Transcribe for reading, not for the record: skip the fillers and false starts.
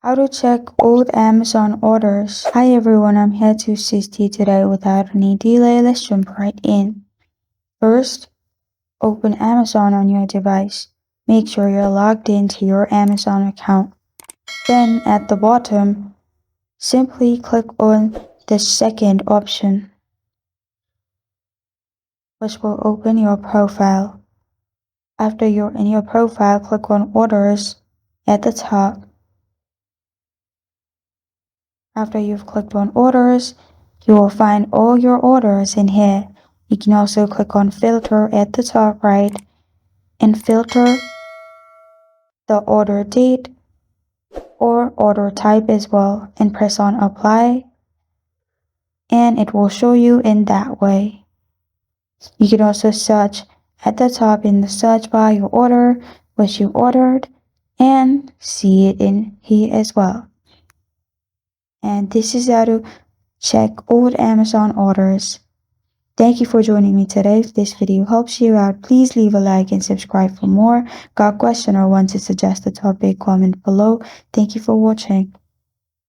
How to check old Amazon orders. Hi everyone, I'm here to assist you today. Without any delay, let's jump right in. First, open Amazon on your device. Make sure you're logged into your Amazon account. Then at the bottom, simply click on the second option, which will open your profile. After you're in your profile, click on Orders at the top. After you've clicked on Orders, you will find all your orders in here. You can also click on Filter at the top right and filter the order date or order type as well, and press on Apply, and it will show you in that way. You can also search at the top in the search bar your order, which you ordered, and see it in here as well. And this is how to check old Amazon orders. Thank you for joining me today. If this video helps you out, please leave a like and subscribe for more. Got a question or want to suggest a topic, comment below. Thank you for watching.